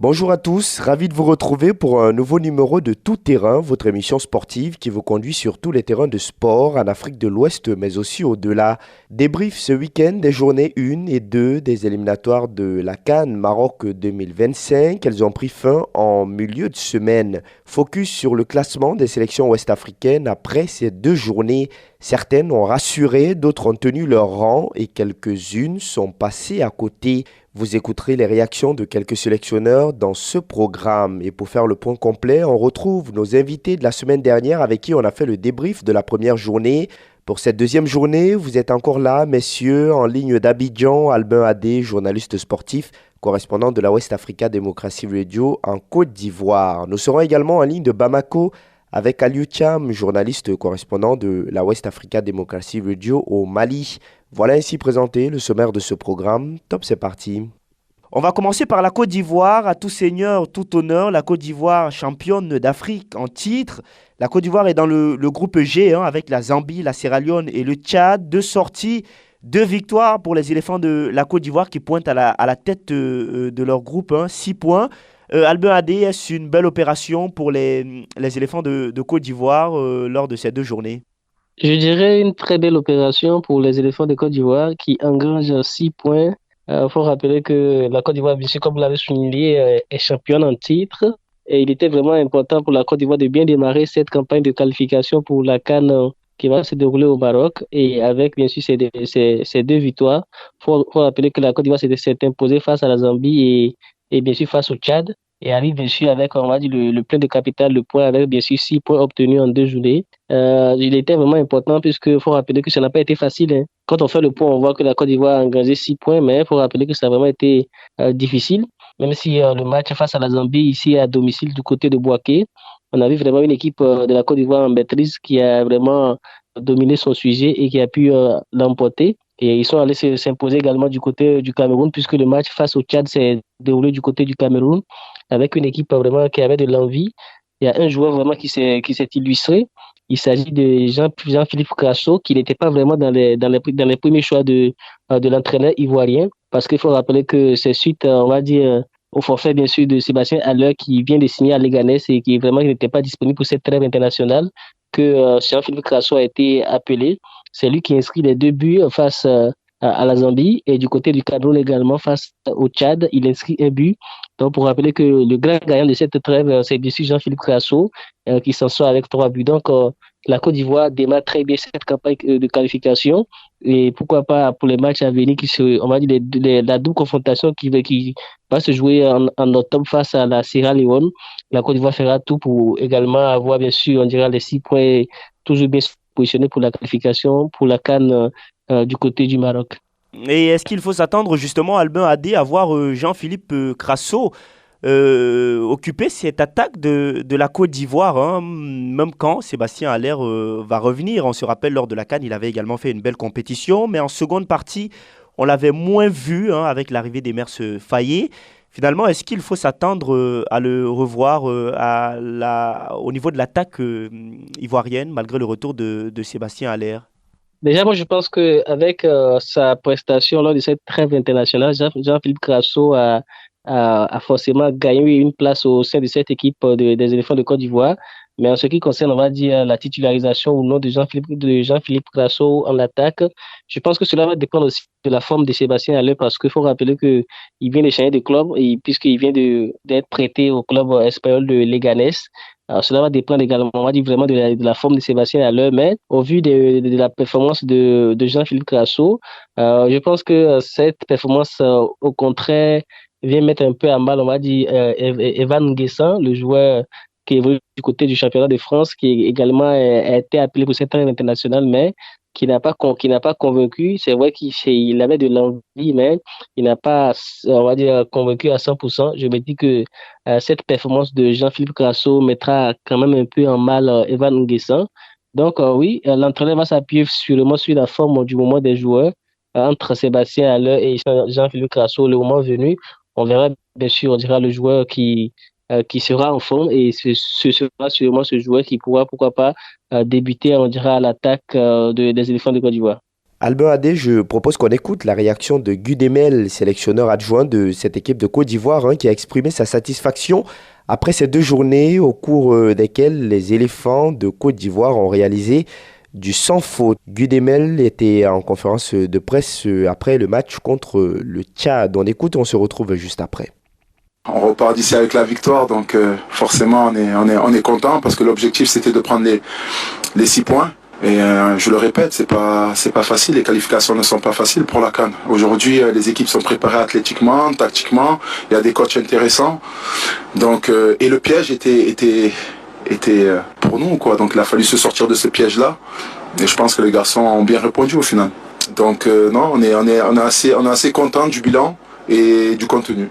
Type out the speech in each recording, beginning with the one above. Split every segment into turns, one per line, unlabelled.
Bonjour à tous, ravi de vous retrouver pour un nouveau numéro de Tout Terrain, votre émission sportive qui vous conduit sur tous les terrains de sport en Afrique de l'Ouest mais aussi au-delà. Débrief ce week-end des journées 1 et 2 des éliminatoires de la CAN Maroc 2025. Elles ont pris fin en milieu de semaine. Focus sur le classement des sélections ouest-africaines après ces deux journées. Certaines ont rassuré, d'autres ont tenu leur rang et quelques-unes sont passées à côté. Vous écouterez les réactions de quelques sélectionneurs dans ce programme. Et pour faire le point complet, on retrouve nos invités de la semaine dernière avec qui on a fait le débrief de la première journée. Pour cette deuxième journée, vous êtes encore là, messieurs, en ligne d'Abidjan, Albin Adé, journaliste sportif, correspondant de la West Africa Democracy Radio en Côte d'Ivoire. Nous serons également en ligne de Bamako avec Aliou Thiam, journaliste correspondant de la West Africa Democracy Radio au Mali. Voilà ainsi présenté le sommaire de ce programme. Top, c'est parti. On va commencer par la Côte d'Ivoire. À tout seigneur, tout honneur, la Côte d'Ivoire championne d'Afrique en titre. La Côte d'Ivoire est dans le groupe G avec la Zambie, la Sierra Leone et le Tchad. Deux sorties, deux victoires pour les éléphants de la Côte d'Ivoire qui pointent à la tête de leur groupe. 6 points. Albin Adé, est-ce une belle opération pour les éléphants de Côte d'Ivoire lors de ces deux journées?
Je dirais une très belle opération pour les éléphants de Côte d'Ivoire qui engrangent 6 points. Il faut rappeler que la Côte d'Ivoire, bien sûr, comme vous l'avez souligné, est championne en titre. Et il était vraiment important pour la Côte d'Ivoire de bien démarrer cette campagne de qualification pour la CAN qui va se dérouler au Maroc. Et avec, bien sûr, ces deux victoires, faut rappeler que la Côte d'Ivoire s'est imposée face à la Zambie et bien sûr face au Tchad. Et arrive bien sûr avec, on va dire, le plein de capital, le point avec bien sûr 6 points obtenus en 2 journées. Il était vraiment important puisque faut rappeler que ça n'a pas été facile, hein. Quand on fait le point, on voit que la Côte d'Ivoire a engagé 6 points, mais il faut rappeler que ça a vraiment été difficile. Même si le match face à la Zambie, ici à domicile du côté de Bouaké, on a vu vraiment une équipe de la Côte d'Ivoire en maîtrise qui a vraiment dominé son sujet et qui a pu l'emporter. Et ils sont allés s'imposer également du côté du Cameroun, puisque le match face au Tchad s'est déroulé du côté du Cameroun, avec une équipe vraiment qui avait de l'envie. Il y a un joueur vraiment qui s'est illustré. Il s'agit de Jean-Philippe Crasso, qui n'était pas vraiment dans les premiers choix de l'entraîneur ivoirien, parce qu'il faut rappeler que c'est suite, on va dire, au forfait, bien sûr, de Sébastien Haller, qui vient de signer à Leganés et qui vraiment n'était pas disponible pour cette trêve internationale, que Jean-Philippe Crasso a été appelé. C'est lui qui inscrit les deux buts face à la Zambie et du côté du Cameroun également face au Tchad, il inscrit un but. Donc, pour rappeler que le grand gagnant de cette trêve, c'est bien sûr Jean-Philippe Crasso, qui s'en sort avec 3 buts. Donc, la Côte d'Ivoire démarre très bien cette campagne de qualification. Et pourquoi pas pour les matchs à venir, on va dire la double confrontation qui va se jouer en octobre face à la Sierra Leone. La Côte d'Ivoire fera tout pour également avoir, bien sûr, on dira les 6 points toujours bien positionnés pour la qualification, pour la CAN du côté du Maroc.
Et est-ce qu'il faut s'attendre justement, Albin Adé, à voir Jean-Philippe Crasso occuper cette attaque de la Côte d'Ivoire, hein, même quand Sébastien Haller va revenir? On se rappelle, lors de la CAN, il avait également fait une belle compétition, mais en seconde partie, on l'avait moins vu hein, avec l'arrivée d'Emers Faé. Finalement, est-ce qu'il faut s'attendre à le revoir au niveau de l'attaque ivoirienne, malgré le retour de Sébastien Haller?
Déjà, moi, je pense qu'avec sa prestation lors de cette trêve internationale, Jean-Philippe Crasso a forcément gagné une place au sein de cette équipe des éléphants de Côte d'Ivoire. Mais en ce qui concerne, on va dire, la titularisation ou non de Jean-Philippe Crasso en attaque, je pense que cela va dépendre aussi de la forme de Sébastien Haller parce qu'il faut rappeler qu'il vient de changer de club et puisqu'il vient d'être prêté au club espagnol de Leganés. Alors, cela va dépendre également, on va dire, vraiment de la forme de Sébastien Haller, mais au vu de la performance de Jean-Philippe Crasso, je pense que cette performance, au contraire, vient mettre un peu à mal, on va dire, Evan Guessant, le joueur qui évolue du côté du championnat de France, qui également a été appelé pour cette trêve internationale, mais qui n'a pas convaincu. C'est vrai qu'il avait de l'envie, mais il n'a pas, on va dire, convaincu à 100%. Je me dis que cette performance de Jean-Philippe Crasso mettra quand même un peu en mal Evan Nguessan. Donc, oui, l'entraîneur va s'appuyer sûrement sur la forme du moment des joueurs entre Sébastien Haller et Jean-Philippe Crasso le moment venu. On verra, bien sûr, on dira le joueur qui sera en forme et ce sera sûrement ce joueur qui pourra, pourquoi pas, débuter, on dira, à l'attaque des éléphants de Côte d'Ivoire.
Albin Adé, je propose qu'on écoute la réaction de Gudemel, sélectionneur adjoint de cette équipe de Côte d'Ivoire, qui a exprimé sa satisfaction après ces 2 journées au cours desquelles les éléphants de Côte d'Ivoire ont réalisé du sans faute. Gudemel était en conférence de presse après le match contre le Tchad. On écoute, on se retrouve juste après.
On repart d'ici avec la victoire, donc forcément on est content parce que l'objectif c'était de prendre les 6 points. Et je le répète, c'est pas facile. Les qualifications ne sont pas faciles pour la CAN. Aujourd'hui, les équipes sont préparées athlétiquement, tactiquement. Il y a des coachs intéressants. Donc et le piège était pour nous, quoi. Donc il a fallu se sortir de ce piège-là. Et je pense que les garçons ont bien répondu au final. Donc non, on est assez content du bilan et du contenu.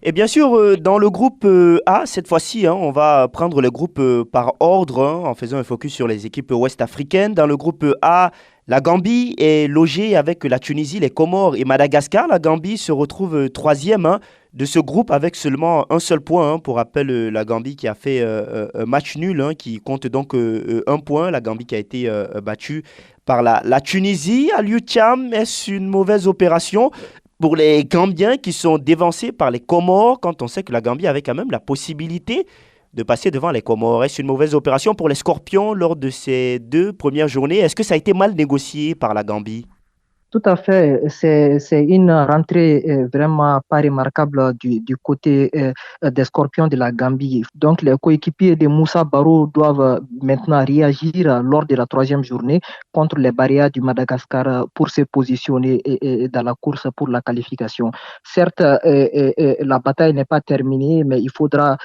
Et bien sûr, dans le groupe A, cette fois-ci, on va prendre le groupe par ordre, en faisant un focus sur les équipes ouest-africaines. Dans le groupe A, la Gambie est logée avec la Tunisie, les Comores et Madagascar. La Gambie se retrouve troisième de ce groupe avec seulement un seul point. Pour rappel, la Gambie qui a fait un match nul, qui compte donc un point. La Gambie qui a été battue par la Tunisie. À l'UTIAM, est-ce une mauvaise opération pour les Gambiens qui sont dévancés par les Comores, quand on sait que la Gambie avait quand même la possibilité de passer devant les Comores? Est-ce une mauvaise opération pour les Scorpions lors de ces 2 premières journées? Est-ce que ça a été mal négocié par la Gambie?
Tout à fait. C'est une rentrée vraiment pas remarquable du côté des Scorpions de la Gambie. Donc, les coéquipiers de Moussa Barrow doivent maintenant réagir lors de la 3e journée contre les Barrières du Madagascar pour se positionner dans la course pour la qualification. Certes, la bataille n'est pas terminée, mais il faudra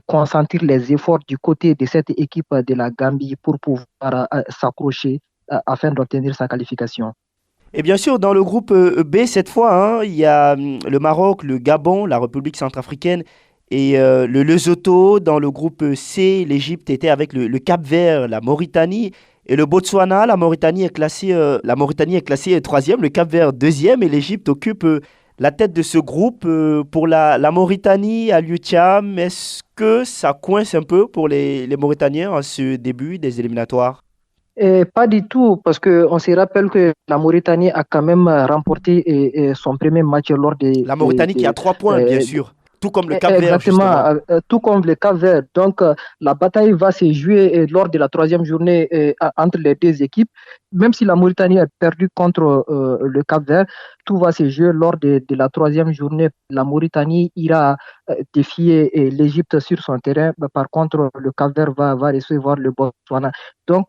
concentrer les efforts du côté de cette équipe de la Gambie pour pouvoir s'accrocher afin d'obtenir sa qualification.
Et bien sûr, dans le groupe B, cette fois, il y a le Maroc, le Gabon, la République centrafricaine et le Lesotho. Dans le groupe C, l'Égypte était avec le Cap-Vert, la Mauritanie et le Botswana. La Mauritanie est classée troisième, le Cap-Vert deuxième et l'Égypte occupe la tête de ce groupe. Pour la Mauritanie à l'UTIAM, est-ce que ça coince un peu pour les Mauritaniens en ce début des éliminatoires?
Pas du tout, parce qu'on se rappelle que la Mauritanie a quand même remporté son premier match lors des...
La Mauritanie qui a 3 points, bien sûr, tout comme le Cap-Vert,
exactement,
justement.
tout comme le Cap-Vert. Donc, la bataille va se jouer lors de la 3e journée entre les 2 équipes. Même si la Mauritanie a perdu contre le Cap-Vert, tout va se jouer lors de la 3e journée. La Mauritanie ira défier l'Égypte sur son terrain. Par contre, le Cap-Vert va recevoir le Botswana. Donc,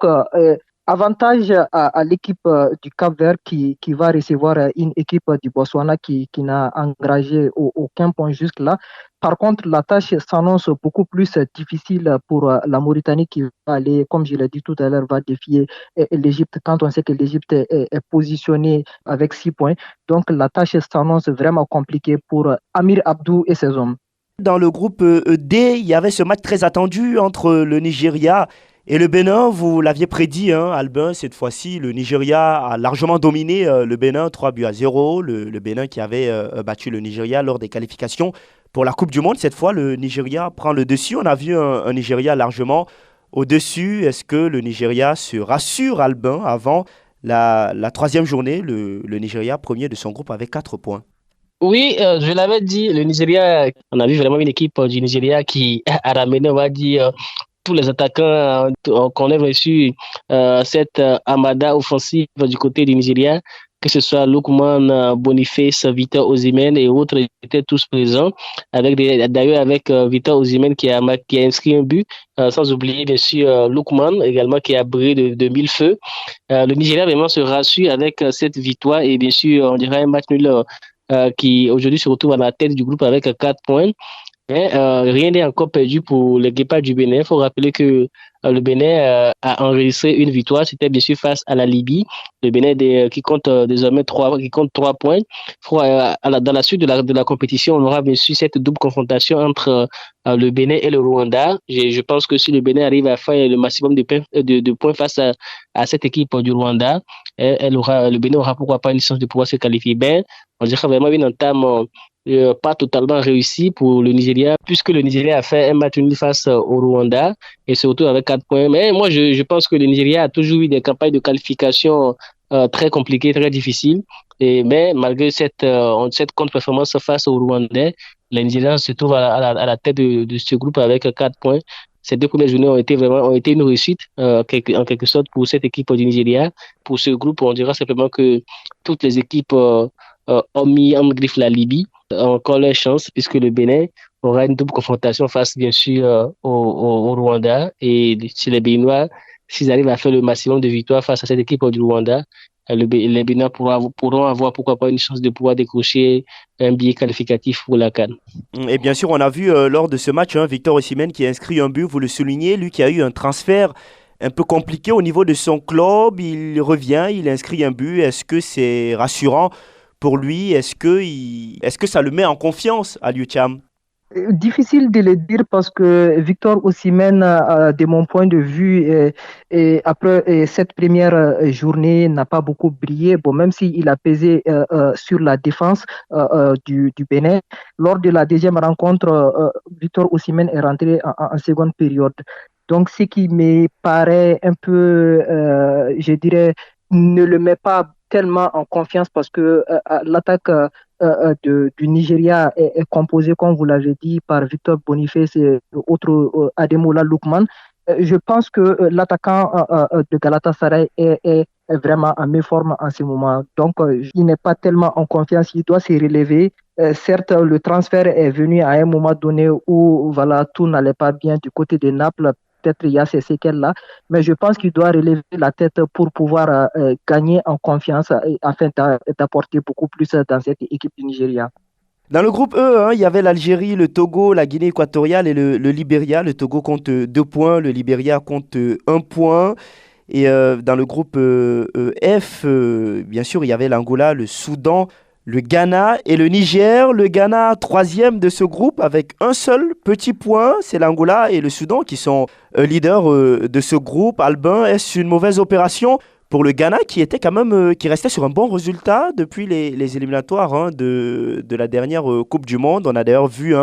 avantage à l'équipe du Cap-Vert qui va recevoir une équipe du Botswana qui n'a engagé aucun point jusque-là. Par contre, la tâche s'annonce beaucoup plus difficile pour la Mauritanie qui va aller, comme je l'ai dit tout à l'heure, va défier l'Égypte quand on sait que l'Égypte est positionnée avec 6 points. Donc, la tâche s'annonce vraiment compliquée pour Amir Abdou et ses hommes.
Dans le groupe D, il y avait ce match très attendu entre le Nigeria et le Bénin. Vous l'aviez prédit, Albin, cette fois-ci, le Nigeria a largement dominé le Bénin, 3-0. Le Bénin qui avait battu le Nigeria lors des qualifications pour la Coupe du Monde. Cette fois, le Nigeria prend le dessus. On a vu un Nigeria largement au-dessus. Est-ce que le Nigeria se rassure, Albin, avant la 3e journée? Le Nigeria, premier de son groupe, avec 4 points.
Oui, je l'avais dit, le Nigeria, on a vu vraiment une équipe du Nigeria qui a ramené, on va dire, tous les attaquants qu'on ait reçu cette armada offensive du côté du Nigeria, que ce soit Lookman, Boniface, Victor Osimhen et autres étaient tous présents, d'ailleurs avec Victor Osimhen qui a inscrit un but, sans oublier bien sûr Lookman également qui a brillé de 1000 feux. Le Nigeria vraiment se rassure avec cette victoire et bien sûr on dirait un match nul qui aujourd'hui se retrouve à la tête du groupe avec 4 points. Mais rien n'est encore perdu pour les Guépards du Bénin. Il faut rappeler que le Bénin a enregistré une victoire. C'était bien sûr face à la Libye. Le Bénin qui compte désormais 3 points. Dans la suite de la compétition, on aura bien sûr cette double confrontation entre le Bénin et le Rwanda. Je pense que si le Bénin arrive à faire le maximum de points face à cette équipe du Rwanda, le Bénin aura pourquoi pas une chance de pouvoir se qualifier. On dirait vraiment une entame pas totalement réussi pour le Nigeria, puisque le Nigeria a fait un match nul face au Rwanda et surtout avec 4 points. Mais moi, je pense que le Nigeria a toujours eu des campagnes de qualification très compliqué, très difficile. Mais malgré cette contre-performance face au Rwandais, les Nigérians se trouvent à la tête de ce groupe avec 4 points. Ces 2 premières journées ont été une réussite, en quelque sorte, pour cette équipe du Nigeria. Pour ce groupe, on dira simplement que toutes les équipes ont mis en griffe la Libye, encore leur chance, puisque le Bénin aura une double confrontation face, bien sûr, au Rwanda. Et si les Béninois, s'ils arrivent à faire le maximum de victoires face à cette équipe du Rwanda, les Béninois pourront avoir, pourquoi pas, une chance de pouvoir décrocher un billet qualificatif pour la CAN.
Et bien sûr, on a vu lors de ce match Victor Osimhen qui a inscrit un but, vous le soulignez, lui qui a eu un transfert un peu compliqué au niveau de son club. Il revient, il inscrit un but. Est-ce que c'est rassurant pour lui? Est-ce que ça le met en confiance à Liu Cham?
Difficile de le dire parce que Victor Osimhen, de mon point de vue, après cette première journée, n'a pas beaucoup brillé. Bon, même s'il a pesé sur la défense du Bénin, lors de la deuxième rencontre, Victor Osimhen est rentré en seconde période. Donc, ce qui me paraît un peu, je dirais, ne le met pas tellement en confiance parce que l'attaque du Nigeria est composé, comme vous l'avez dit, par Victor Boniface et Ademola Lookman. Je pense que l'attaquant de Galatasaray est vraiment en méforme en ce moment. Donc, il n'est pas tellement en confiance, il doit se relever. Certes, le transfert est venu à un moment donné où voilà, tout n'allait pas bien du côté de Naples. Peut-être il y a ces séquelles-là, mais je pense qu'il doit relever la tête pour pouvoir gagner en confiance afin d'apporter beaucoup plus dans cette équipe du Nigeria.
Dans le groupe E, il y avait l'Algérie, le Togo, la Guinée équatoriale et le Libéria. Le Togo compte 2 points, le Libéria compte 1 point. Et dans le groupe F, bien sûr, il y avait l'Angola, le Soudan, le Ghana et le Niger. Le Ghana, 3e de ce groupe avec un seul petit point. C'est l'Angola et le Soudan qui sont leaders de ce groupe. Albin, est-ce une mauvaise opération pour le Ghana qui était quand même, qui restait sur un bon résultat depuis les éliminatoires de la dernière Coupe du Monde? On a d'ailleurs vu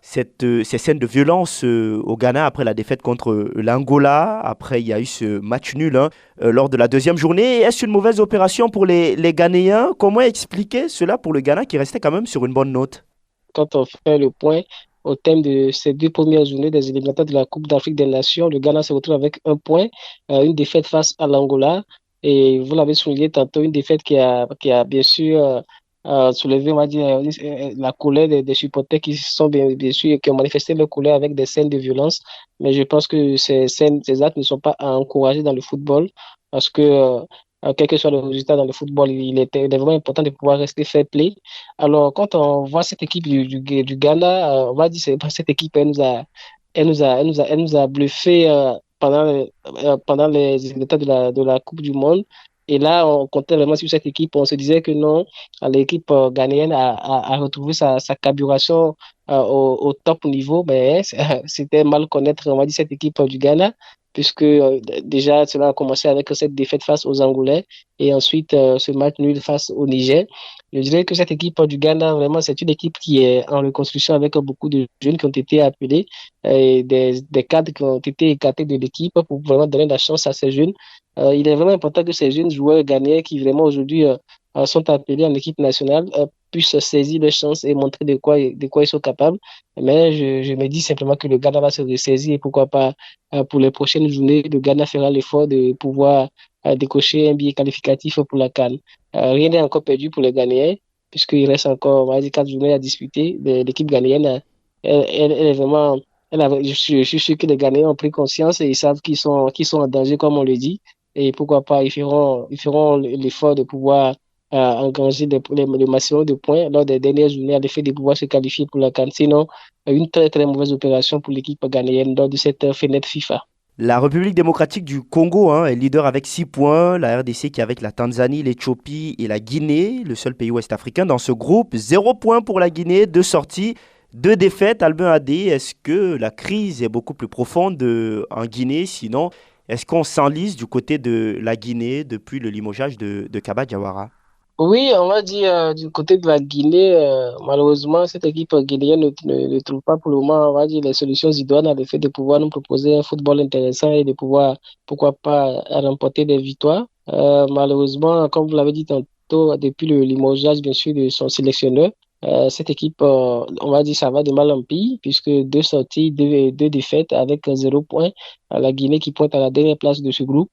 ces scènes de violence au Ghana après la défaite contre l'Angola. Après, il y a eu ce match nul lors de la deuxième journée. Est-ce une mauvaise opération pour les Ghanéens? Comment expliquer cela pour le Ghana qui restait quand même sur une bonne note?
Quand on fait le point au thème de ces 2 premières journées des éliminatoires de la Coupe d'Afrique des Nations, le Ghana se retrouve avec 1 point, une défaite face à l'Angola. Et vous l'avez souligné tantôt, une défaite qui a bien sûr soulevé, on va dire, la colère des supporters qui sont bien sûr, qui ont manifesté leur colère avec des scènes de violence. Mais je pense que ces actes ne sont pas à encourager dans le football parce que, quel que soit le résultat dans le football, il est vraiment important de pouvoir rester fair play. Alors, quand on voit cette équipe du Ghana, on va dire que cette équipe, elle nous a bluffé pendant les résultats de la Coupe du Monde. Et là, on comptait vraiment sur cette équipe. On se disait que non, l'équipe ghanéenne a retrouvé sa carburation au top niveau. Mais c'était mal connaître, on va dire, cette équipe du Ghana, puisque déjà, cela a commencé avec cette défaite face aux Angolais et ensuite ce match nul face au Niger. Je dirais que cette équipe du Ghana, vraiment, c'est une équipe qui est en reconstruction avec beaucoup de jeunes qui ont été appelés et des cadres qui ont été écartés de l'équipe pour vraiment donner la chance à ces jeunes. Il est vraiment important que ces jeunes joueurs ghanéens qui vraiment aujourd'hui sont appelés en équipe nationale puissent saisir leur chance et montrer de quoi ils sont capables. Mais je me dis simplement que le Ghana va se ressaisir et pourquoi pas pour les prochaines journées, le Ghana fera l'effort de pouvoir décocher un billet qualificatif pour la CAN. Rien n'est encore perdu pour les Ghanéens puisqu'il reste encore, on va dire, 4 journées à disputer. L'équipe ghanéenne, elle est vraiment... je suis sûr que les Ghanéens ont pris conscience et ils savent qu'ils sont en danger, comme on le dit. Et pourquoi pas, ils feront l'effort de pouvoir engranger le maximum de points lors des dernières journées à l'effet de pouvoir se qualifier pour la CAN. Sinon, une très très mauvaise opération pour l'équipe ghanéenne lors de cette fenêtre FIFA.
La République démocratique du Congo est leader avec 6 points. La RDC qui est avec la Tanzanie, l'Éthiopie et la Guinée, le seul pays ouest-africain dans ce groupe. 0 points pour la Guinée, 2 sorties, 2 défaites. Albin Adé, est-ce que la crise est beaucoup plus profonde en Guinée? Sinon, est-ce qu'on s'enlise du côté de la Guinée depuis le limogeage de Kaba Diawara?
Oui, on va dire du côté de la Guinée, malheureusement, cette équipe guinéenne ne trouve pas pour le moment, on va dire, les solutions idoines à l'effet de pouvoir nous proposer un football intéressant et de pouvoir, pourquoi pas, remporter des victoires. Malheureusement, comme vous l'avez dit tantôt, depuis le limogeage, bien sûr, de son sélectionneur, cette équipe, on va dire, ça va de mal en pire, puisque deux sorties, deux défaites avec 0 point. La Guinée qui pointe à la dernière place de ce groupe.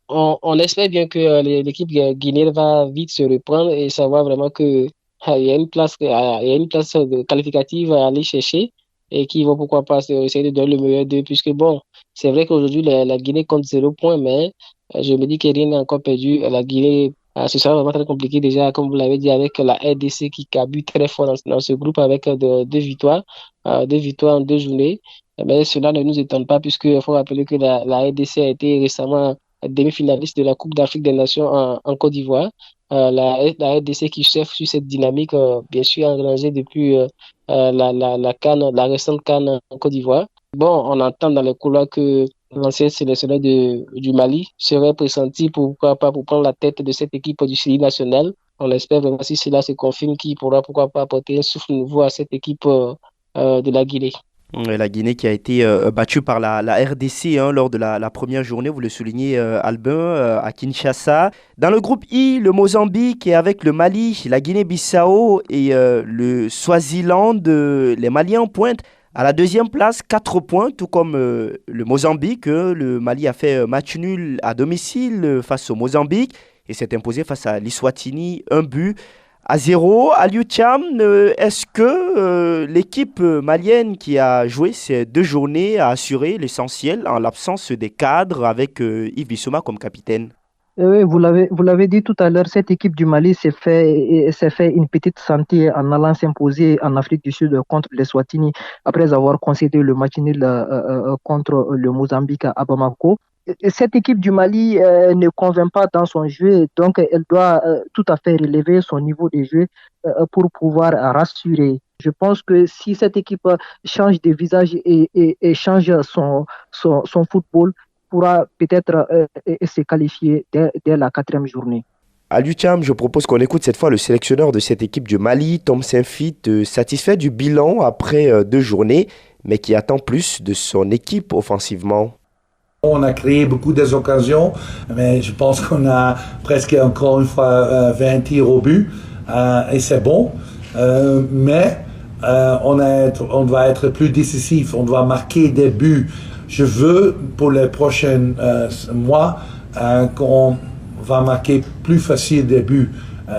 On espère bien que l'équipe guinéenne va vite se reprendre et savoir vraiment que il y a une place, il y a une place qualificative à aller chercher et qui vont pourquoi pas essayer de donner le meilleur d'eux, puisque bon, c'est vrai qu'aujourd'hui la Guinée compte 0 point, mais je me dis que rien n'est encore perdu. La Guinée, ce sera vraiment très compliqué déjà, comme vous l'avez dit, avec la RDC qui cabute très fort dans ce groupe avec deux victoires en 2 journées. Mais cela ne nous étonne pas, puisqu'il faut rappeler que la RDC a été récemment demi-finaliste de la Coupe d'Afrique des Nations en Côte d'Ivoire. La RDC qui chef sur cette dynamique, bien sûr, engrangée depuis la CAN, la récente CAN en Côte d'Ivoire. Bon, on entend dans les couloirs que l'ancien sélectionneur du Mali serait pressenti pourquoi pas pour prendre la tête de cette équipe du Chili national. On espère vraiment si cela se confirme qu'il pourra pourquoi pas apporter un souffle nouveau à cette équipe de la Guinée.
La Guinée qui a été battue par la RDC hein, lors de la première journée, vous le soulignez Albin, à Kinshasa. Dans le groupe I, le Mozambique et avec le Mali, la Guinée-Bissau et le Swaziland, les Maliens pointent à la deuxième place, 4 points, tout comme le Mozambique. Le Mali a fait match nul à domicile face au Mozambique et s'est imposé face à l'Iswatini, 1 but à 0. Aliou Thiam, est-ce que l'équipe malienne qui a joué ces 2 journées a assuré l'essentiel en l'absence des cadres avec Yves Bissouma comme capitaine?
Oui, vous l'avez dit tout à l'heure, cette équipe du Mali s'est fait une petite santé en allant s'imposer en Afrique du Sud contre les Swatini après avoir concédé le match nul contre le Mozambique à Bamako. Et cette équipe du Mali ne convainc pas dans son jeu, donc elle doit tout à fait relever son niveau de jeu pour pouvoir rassurer. Je pense que si cette équipe change de visage et change son football, pourra peut-être se qualifier dès la quatrième journée.
À l'UTIAM, je propose qu'on écoute cette fois le sélectionneur de cette équipe du Mali, Tom Saintfit, satisfait du bilan après 2 journées, mais qui attend plus de son équipe offensivement.
On a créé beaucoup d'occasions, mais je pense qu'on a presque encore une fois 20 tirs au but, et c'est bon. On doit être plus décisif, on doit marquer des buts. Je veux pour les prochains mois qu'on va marquer plus facile des buts.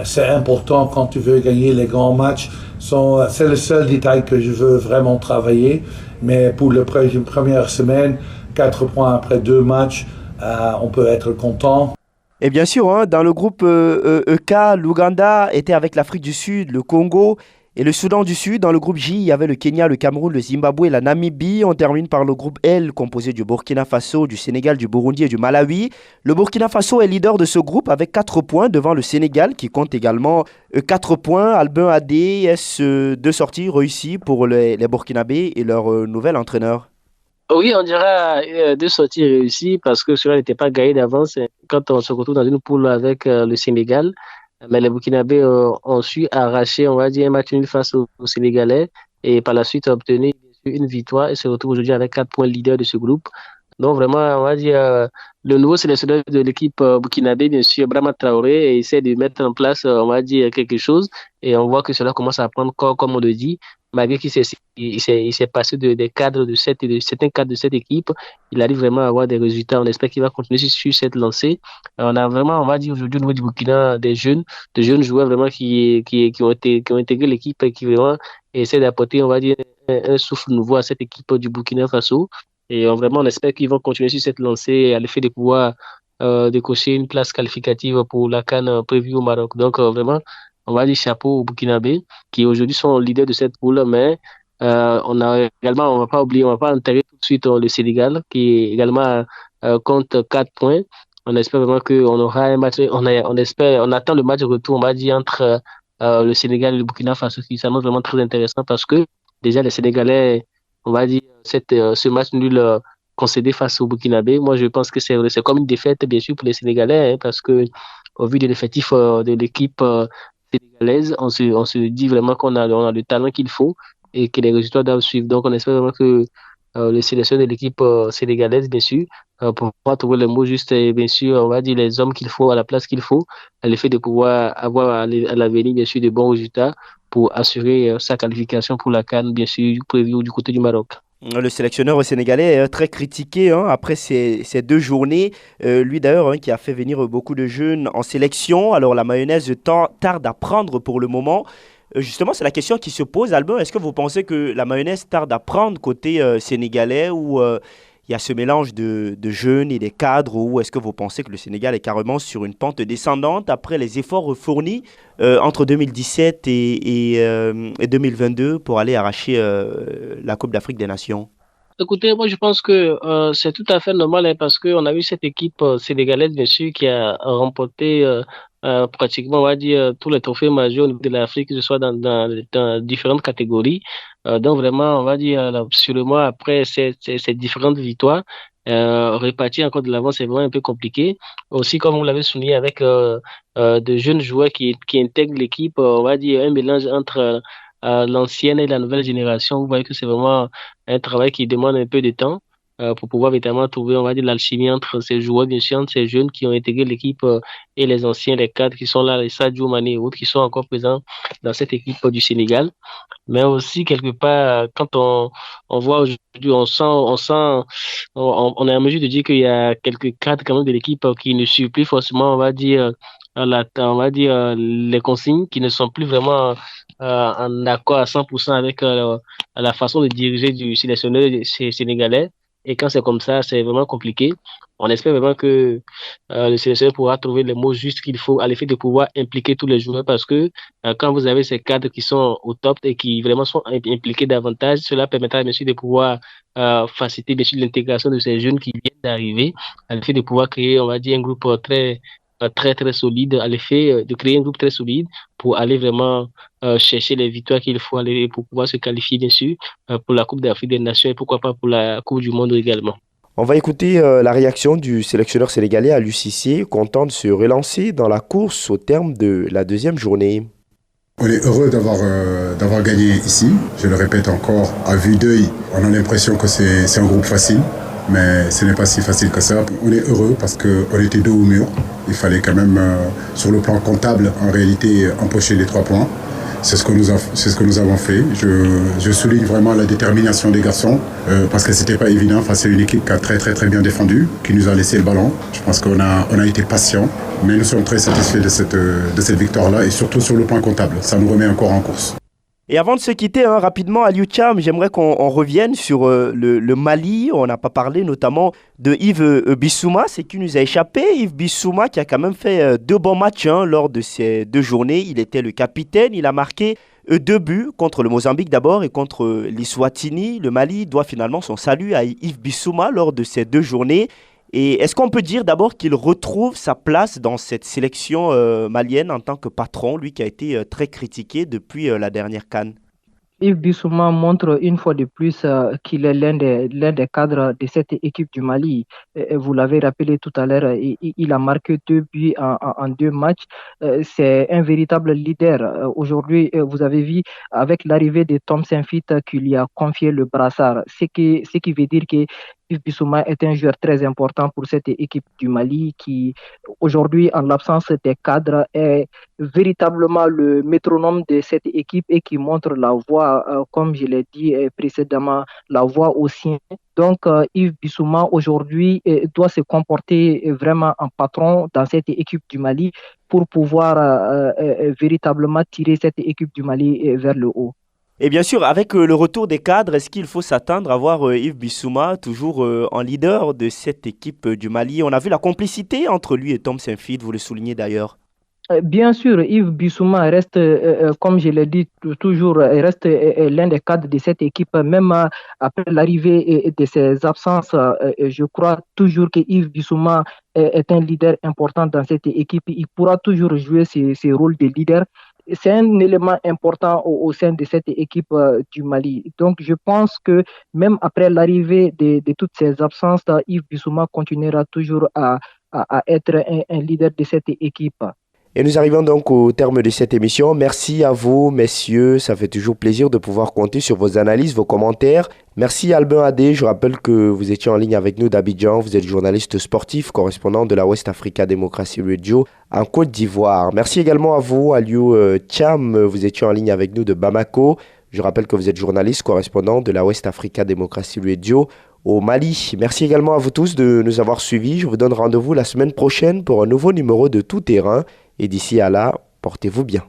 C'est important quand tu veux gagner les grands matchs. C'est le seul détail que je veux vraiment travailler. Mais pour la première semaine, 4 points après 2 matchs, on peut être content.
Et bien sûr, hein, dans le groupe EK, l'Ouganda était avec l'Afrique du Sud, le Congo et le Soudan du Sud. Dans le groupe J, il y avait le Kenya, le Cameroun, le Zimbabwe et la Namibie. On termine par le groupe L, composé du Burkina Faso, du Sénégal, du Burundi et du Malawi. Le Burkina Faso est leader de ce groupe avec 4 points devant le Sénégal qui compte également 4 points. Albin Adé, est-ce 2 sorties réussies pour les Burkinabés et leur nouvel entraîneur?
Oui, on dirait deux sorties réussies parce que cela n'était pas gagné d'avance quand on se retrouve dans une poule avec le Sénégal. Mais les Burkinabés ont su arracher, on va dire, un match nul face aux Sénégalais et par la suite obtenu une victoire et se retrouve aujourd'hui avec 4 points leader de ce groupe. Donc vraiment, on va dire, le nouveau sélectionneur de l'équipe burkinabé, bien sûr, Brahma Traoré, essaie de mettre en place, on va dire, quelque chose et on voit que cela commence à prendre corps, comme on le dit, malgré qu'il s'est passé des cadres de certains cadres de cette équipe, il arrive vraiment à avoir des résultats. On espère qu'il va continuer sur cette lancée. On a vraiment, on va dire, aujourd'hui, au niveau du Burkina, de jeunes joueurs vraiment qui ont intégré l'équipe et qui vraiment essaient d'apporter, on va dire, un souffle nouveau à cette équipe du Burkina Faso. Et vraiment, on espère qu'ils vont continuer sur cette lancée à l'effet de pouvoir décocher une place qualificative pour la CAN prévue au Maroc. Donc, vraiment, on va dire chapeau aux Burkinabés qui aujourd'hui sont leaders de cette poule, mais on a également, on va pas oublier, on va pas enterrer tout de suite le Sénégal qui également compte 4 points. On espère vraiment qu'on aura un match, on attend le match de retour, on va dire, entre le Sénégal et le Burkina Faso qui s'annonce vraiment très intéressant parce que déjà les Sénégalais, on va dire, ce match nul concédé face au Burkinabé, moi je pense que c'est comme une défaite bien sûr pour les Sénégalais hein, parce que au vu de l'effectif de l'équipe sénégalaise, on se dit vraiment on a le talent qu'il faut et que les résultats doivent suivre. Donc, on espère vraiment que le sélection de l'équipe sénégalaise, bien sûr, pour pouvoir trouver le mot juste et bien sûr, on va dire les hommes qu'il faut à la place qu'il faut, à l'effet de pouvoir avoir à l'avenir, bien sûr, de bons résultats pour assurer sa qualification pour la CAN, bien sûr, prévue du côté du Maroc.
Le sélectionneur sénégalais est très critiqué après ces 2 journées. Lui d'ailleurs qui a fait venir beaucoup de jeunes en sélection. Alors la mayonnaise tarde à prendre pour le moment. Justement, c'est la question qui se pose, Albin. Est-ce que vous pensez que la mayonnaise tarde à prendre côté sénégalais ou il y a ce mélange de jeunes et des cadres ou est-ce que vous pensez que le Sénégal est carrément sur une pente descendante après les efforts fournis entre 2017 et 2022 pour aller arracher la Coupe d'Afrique des Nations?
Écoutez, moi je pense que c'est tout à fait normal hein, parce qu'on a vu cette équipe sénégalaise, bien sûr, qui a remporté pratiquement, on va dire, tous les trophées majeurs au niveau de l'Afrique, que ce soit dans différentes catégories. Donc vraiment, on va dire, là, sur le mois après ces différentes victoires, repartir encore de l'avant, c'est vraiment un peu compliqué. Aussi, comme vous l'avez souligné, avec de jeunes joueurs qui intègrent l'équipe, on va dire, un mélange entre l'ancienne et la nouvelle génération. Vous voyez que c'est vraiment un travail qui demande un peu de temps pour pouvoir véritablement trouver, on va dire, l'alchimie entre ces joueurs, bien sûr, entre ces jeunes qui ont intégré l'équipe et les anciens, les cadres qui sont là, les Sadio Mané et autres qui sont encore présents dans cette équipe du Sénégal. Mais aussi, quelque part, quand on voit aujourd'hui, on est en mesure de dire qu'il y a quelques cadres quand même de l'équipe qui ne suivent plus forcément, on va dire, les consignes, qui ne sont plus vraiment en accord à 100% avec la façon de diriger du sélectionneur sénégalais. Et quand c'est comme ça, c'est vraiment compliqué. On espère vraiment que le sélectionneur pourra trouver les mots justes qu'il faut à l'effet de pouvoir impliquer tous les joueurs parce que quand vous avez ces cadres qui sont au top et qui vraiment sont impliqués davantage, cela permettra bien sûr de pouvoir faciliter bien sûr l'intégration de ces jeunes qui viennent d'arriver à l'effet de pouvoir créer, on va dire, un groupe très solide, à l'effet de créer un groupe très solide pour aller vraiment chercher les victoires qu'il faut aller pour pouvoir se qualifier bien sûr pour la Coupe d'Afrique des Nations et pourquoi pas pour la Coupe du Monde également.
On va écouter la réaction du sélectionneur sénégalais à l'UCC, content de se relancer dans la course au terme de la deuxième journée.
On est heureux d'avoir gagné ici. Je le répète encore, à vue d'œil, on a l'impression que c'est un groupe facile, mais ce n'est pas si facile que ça. On est heureux parce qu'on était dos au mur. Il fallait quand même, sur le plan comptable, en réalité, empocher les 3 points. C'est ce que nous avons fait. Je souligne vraiment la détermination des garçons parce que c'était pas évident face à une équipe qui a très bien défendu, qui nous a laissé le ballon. Je pense qu'on a été patient, mais nous sommes très satisfaits de cette victoire-là et surtout sur le plan comptable. Ça nous remet encore en course.
Et avant de se quitter rapidement, Aliou Thiam, j'aimerais qu'on revienne sur le Mali. On n'a pas parlé notamment de Yves Bissouma, c'est qui nous a échappé. Yves Bissouma qui a quand même fait 2 bons matchs lors de ces 2 journées. Il était le capitaine, il a marqué 2 buts contre le Mozambique d'abord et contre l'Eswatini. Le Mali doit finalement son salut à Yves Bissouma lors de ces 2 journées. Et est-ce qu'on peut dire d'abord qu'il retrouve sa place dans cette sélection malienne en tant que patron, lui qui a été très critiqué depuis la dernière CAN?
Yves Bissouma montre une fois de plus qu'il est l'un des cadres de cette équipe du Mali. Vous l'avez rappelé tout à l'heure, il a marqué 2 buts en 2 matchs. C'est un véritable leader. Aujourd'hui, vous avez vu avec l'arrivée de Tom Saint-Fit qui lui a confié le brassard, ce qui veut dire que Yves Bissouma est un joueur très important pour cette équipe du Mali qui, aujourd'hui, en l'absence des cadres, est véritablement le métronome de cette équipe et qui montre la voie, comme je l'ai dit précédemment, la voie au sien. Donc, Yves Bissouma, aujourd'hui, doit se comporter vraiment en patron dans cette équipe du Mali pour pouvoir véritablement tirer cette équipe du Mali vers le haut.
Et bien sûr, avec le retour des cadres, est-ce qu'il faut s'attendre à voir Yves Bissouma toujours en leader de cette équipe du Mali? On a vu la complicité entre lui et Tom Saint-Fit, vous le soulignez d'ailleurs.
Bien sûr, Yves Bissouma reste, comme je l'ai dit toujours, reste l'un des cadres de cette équipe, même après l'arrivée de ses absences. Je crois toujours que Yves Bissouma est un leader important dans cette équipe. Il pourra toujours jouer ce rôle de leader. C'est un élément important au sein de cette équipe du Mali. Donc, je pense que même après l'arrivée de toutes ces absences, Yves Bissouma continuera toujours à à être un leader de cette équipe.
Et nous arrivons donc au terme de cette émission. Merci à vous, messieurs. Ça fait toujours plaisir de pouvoir compter sur vos analyses, vos commentaires. Merci Albin Adé. Je rappelle que vous étiez en ligne avec nous d'Abidjan. Vous êtes journaliste sportif, correspondant de la West Africa Democracy Radio en Côte d'Ivoire. Merci également à vous, Aliou Cham. Vous étiez en ligne avec nous de Bamako. Je rappelle que vous êtes journaliste, correspondant de la West Africa Democracy Radio au Mali. Merci également à vous tous de nous avoir suivis. Je vous donne rendez-vous la semaine prochaine pour un nouveau numéro de Tout Terrain. Et d'ici à là, portez-vous bien.